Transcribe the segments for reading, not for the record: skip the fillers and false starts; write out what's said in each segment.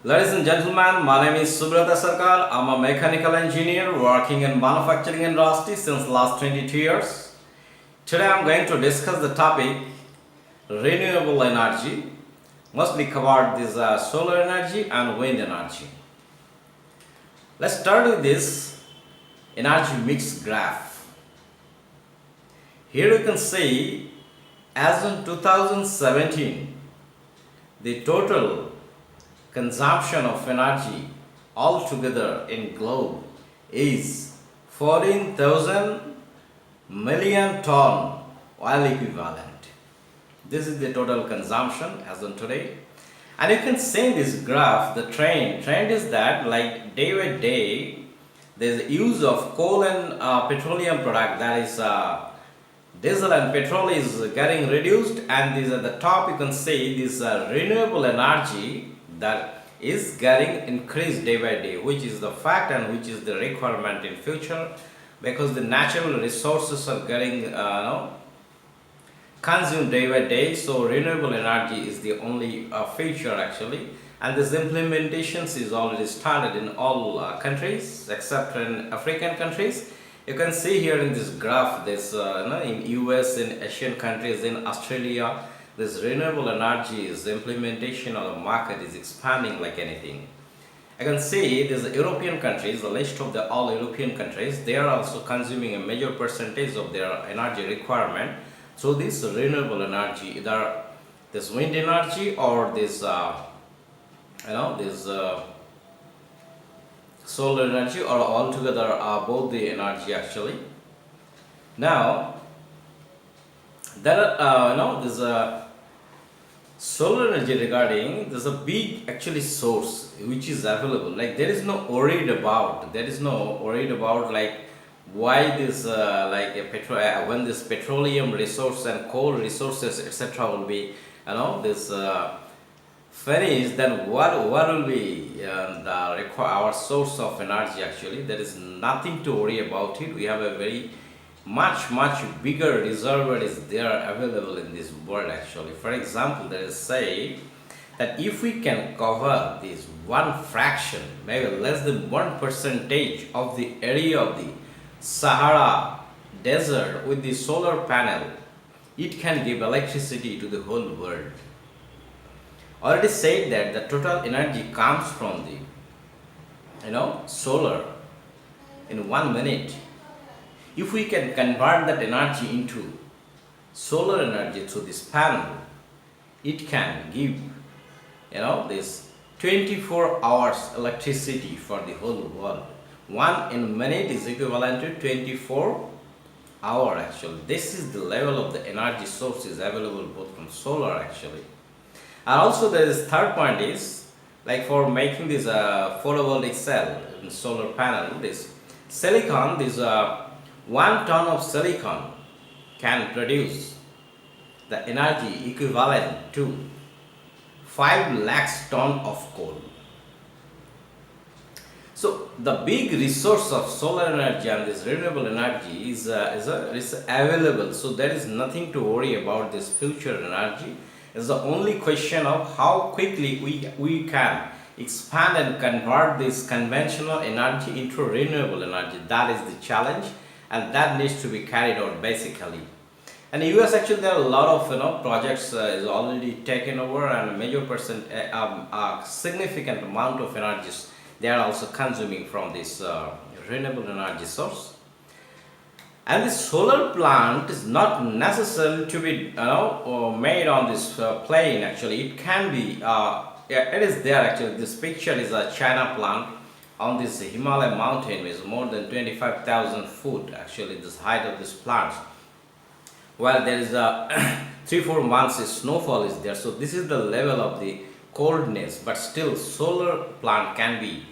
Ladies and gentlemen, my name is Subrata Sarkar. I'm a mechanical engineer working in manufacturing industry since last 22 years. Today I'm going to discuss the topic renewable energy, mostly covered this solar energy and wind energy. Let's start with this energy mix graph. Here you can see as in 2017, the total consumption of energy altogether in globe is 14,000 million ton oil equivalent. This is the total consumption as on today. And you can see in this graph the trend is that like day by day there's use of coal and petroleum product, that is diesel and petrol is getting reduced, and these at the top you can see this renewable energy that is getting increased day by day, which is the fact and which is the requirement in future, because the natural resources are getting consumed day by day. So renewable energy is the only feature actually, and this implementations is already started in all countries except in African countries. You can see here in this graph this in US, in Asian countries, in Australia, this renewable energy is implementation of the market is expanding like anything. I can see there's European countries, the list of the all European countries, they are also consuming a major percentage of their energy requirement. So this renewable energy, either this wind energy or this solar energy, or altogether both the energy actually. Now there are there's a solar energy regarding, there's a big actually source which is available, like there is no worried about like why this when this petroleum resource and coal resources etc will be this finished, then what will be our source of energy actually. There is nothing to worry about it. We have a very much bigger reservoir is there available in this world actually. For example, there is say that if we can cover this one fraction, maybe less than 1% of the area of the Sahara desert with the solar panel, it can give electricity to the whole world. Already said that the total energy comes from the solar in 1 minute. If we can convert that energy into solar energy through this panel, it can give this 24 hours electricity for the whole world. 1 minute is equivalent to 24 hour actually. This is the level of the energy sources available both from solar actually. And also there is third point is like for making this photovoltaic cell in solar panel, this silicon, this 1 ton of silicon can produce the energy equivalent to 5 lakhs ton of coal. So the big resource of solar energy and this renewable energy is available. So there is nothing to worry about this future energy. It's the only question of how quickly we can expand and convert this conventional energy into renewable energy. That is the challenge, and that needs to be carried out basically. And in US actually there are a lot of projects is already taken over, and a major significant amount of energies they are also consuming from this renewable energy source. And the solar plant is not necessary to be made on this plane actually. It can be it is there actually. This picture is a China plant on this Himalaya mountain, is more than 25,000 foot actually this height of this plant, while there is a 3-4 months snowfall is there. So this is the level of the coldness, but still solar plant can be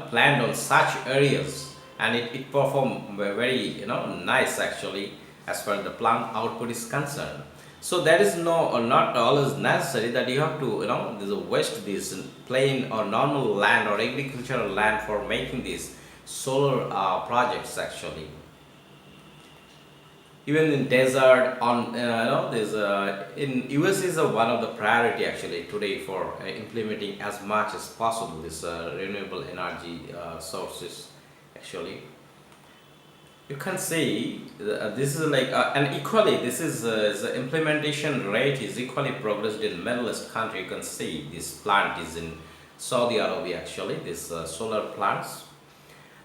planned on such areas, and it perform very nice actually as far as the plant output is concerned. So that is not always necessary that you have to waste this plain or normal land or agricultural land for making these solar projects actually. even in desert on there's in US is one of the priority actually today for implementing as much as possible this renewable energy sources actually. You can see this is like and equally this is the implementation rate is equally progressed in Middle East country. You can see this plant is in Saudi Arabia actually, this solar plants.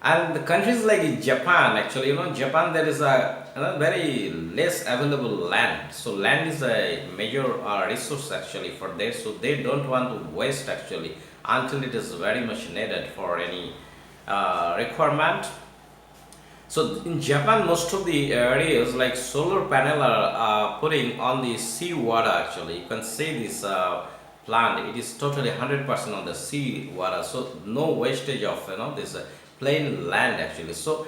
And the countries like Japan actually, Japan there is very less available land, so land is a major resource actually for there, so they don't want to waste actually until it is very much needed for any requirement. So in Japan, most of the areas like solar panel are putting on the sea water actually. You can see this plant, it is totally 100% on the sea water. So no wastage of this plain land actually. So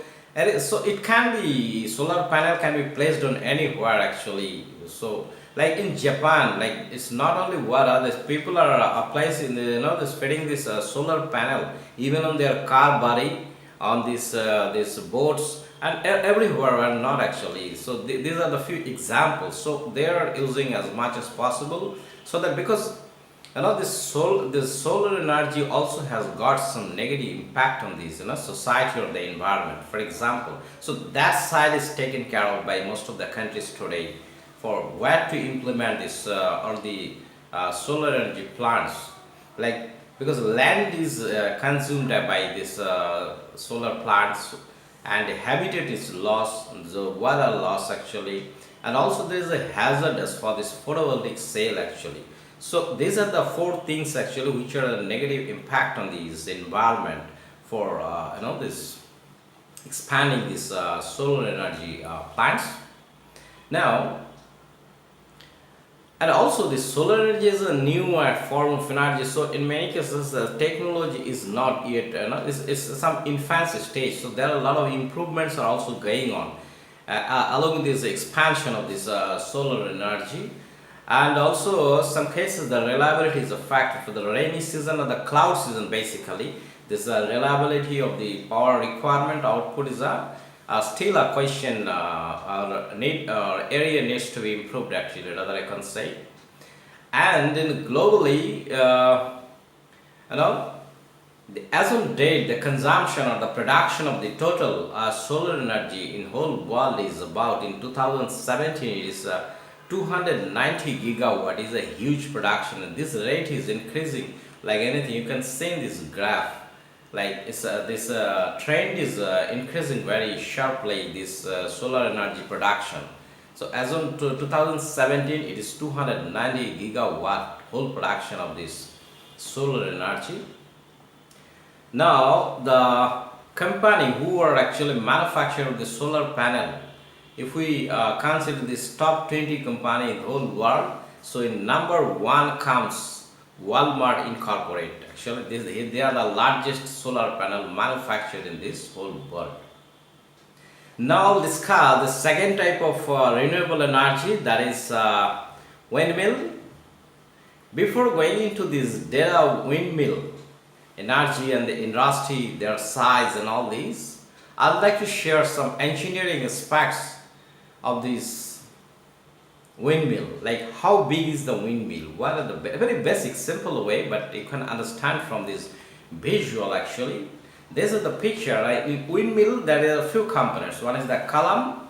so it can be, solar panel can be placed on anywhere actually. So like in Japan, like it's not only water, this people are placing the, they're spreading this solar panel even on their car body, on these boats and everywhere, and not actually. So these are the few examples. So they are using as much as possible, so that because this solar energy also has got some negative impact on these society or the environment, for example. So that side is taken care of by most of the countries today for where to implement this or the solar energy plants, like because land is consumed by this solar plants, and habitat is lost, the water loss actually, and also there is a hazard as for this photovoltaic cell actually. So these are the four things actually which are a negative impact on this environment for this expanding this solar energy plants. Now, and also the solar energy is a new form of energy, so in many cases the technology is not yet it's some infancy stage, so there are a lot of improvements are also going on along with this expansion of this solar energy. And also some cases the reliability is a factor for the rainy season or the cloud season. Basically this reliability of the power requirement output is still a question or need area needs to be improved actually, rather I can say. And then globally as on date the consumption or the production of the total solar energy in whole world is about, in 2017 it is 290 gigawatt, is a huge production, and this rate is increasing like anything. You can see in this graph, like it's this trend is increasing very sharply, this solar energy production. So as on 2017 it is 290 gigawatt whole production of this solar energy. Now the company who are actually manufacturing the solar panel, if we consider this top 20 company in the whole world, so in number one comes Walmart Incorporated. Actually they are the largest solar panel manufactured in this whole world. Now let's discuss the second type of renewable energy, that is windmill. Before going into this data windmill energy and the industry, their size and all these, I'd like to share some engineering aspects of this windmill, like how big is the windmill, what are the very basic simple way, but you can understand from this visual actually. This is the picture, right? In windmill there are a few components. One is the column,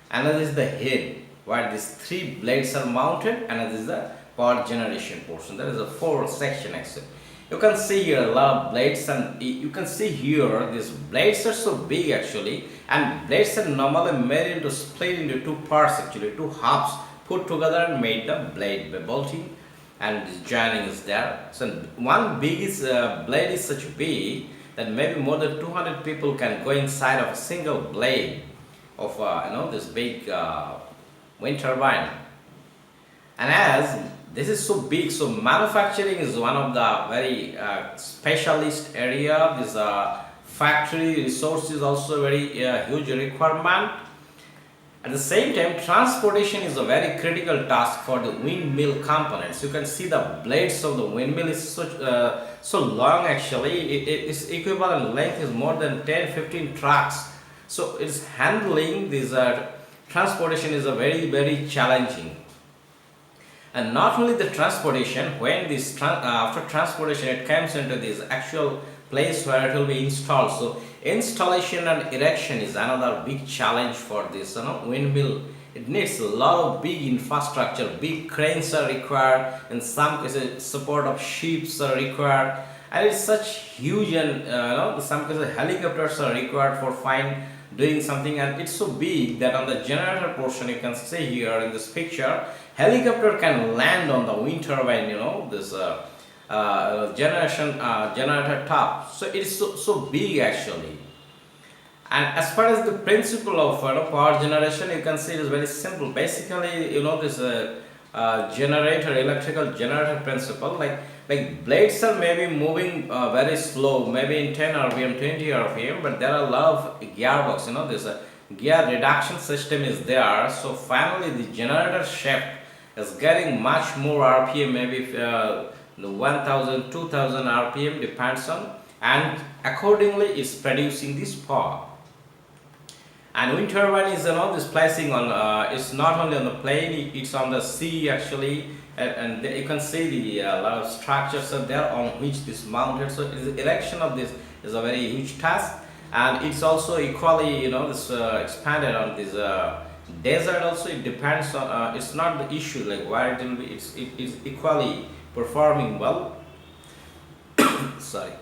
another is the head where these three blades are mounted, another is the power generation portion. There is a four section actually. You can see here a lot of blades, and you can see here these blades are so big actually, and blades are normally made into split into two parts actually, two halves put together and made the blade by bolting, and this joining is there. So one biggest blade is such big that maybe more than 200 people can go inside of a single blade of this big wind turbine. And as this is so big, so manufacturing is one of the very specialist area. This factory resource is also very huge requirement. At the same time, transportation is a very critical task for the windmill components. You can see the blades of the windmill is so long actually. Its equivalent length is more than 10-15 trucks. So it's handling these transportation is a very challenging. And not only the transportation, when this after transportation it comes into this actual place where it will be installed. So installation and erection is another big challenge for this windmill. It needs a lot of big infrastructure, big cranes are required, in some cases support of ships are required, and it's such huge. And in some cases helicopters are required for fine doing something, and it's so big that on the generator portion you can see here in this picture, helicopter can land on the wind turbine, this generator top. So it's so big actually. And as far as the principle of power generation, you can see it is very simple. Basically, this generator, electrical generator principle, like blades are maybe moving very slow, maybe in 10 rpm, 20 rpm, but there are a lot of gearbox. This gear reduction system is there. So finally, the generator shaft is getting much more rpm, maybe 1000, 2000 rpm depends on, and accordingly, it's producing this power. And wind turbine is this placing on it's not only on the plane, it's on the sea actually, and you can see the lot of structures are there on which this mounted. So the erection of this is a very huge task, and it's also equally this expanded on this desert also. It depends on it's not the issue like where it will be, it is equally performing well. Sorry.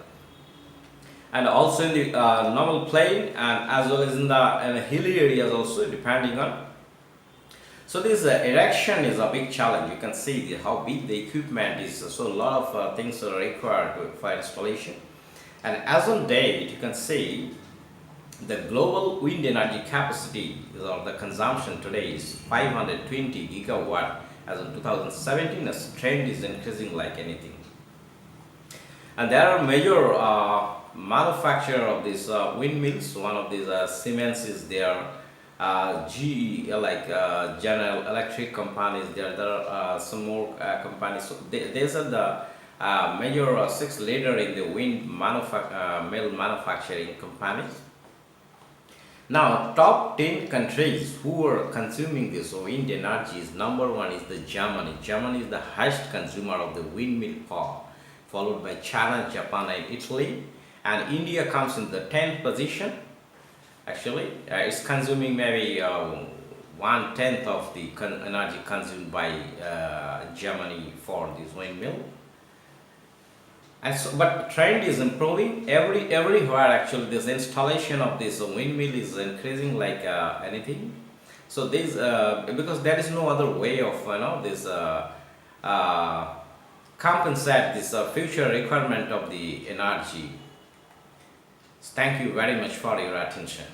And also in the normal plain, and as well as in the hilly areas also, depending on. So this erection is a big challenge. You can see how big the equipment is. So a lot of things are required for installation. And as on date, you can see the global wind energy capacity or the consumption today is 520 gigawatt. As in 2017, the trend is increasing like anything. And there are major manufacturer of these windmills. One of these Siemens is there, GE, like General Electric companies. There are some more companies. So these are the major 6 leader in the wind mill manufacturing companies. Now, top 10 countries who are consuming this wind energy is number 1 is the Germany. Germany is the highest consumer of the windmill power, followed by China, Japan, and Italy. And India comes in the 10th position. Actually, it's consuming maybe 1/10 of the energy consumed by Germany for this windmill. And so, but trend is improving everywhere. Actually, this installation of this windmill is increasing like anything. So this because there is no other way of this compensate this future requirement of the energy. Thank you very much for your attention.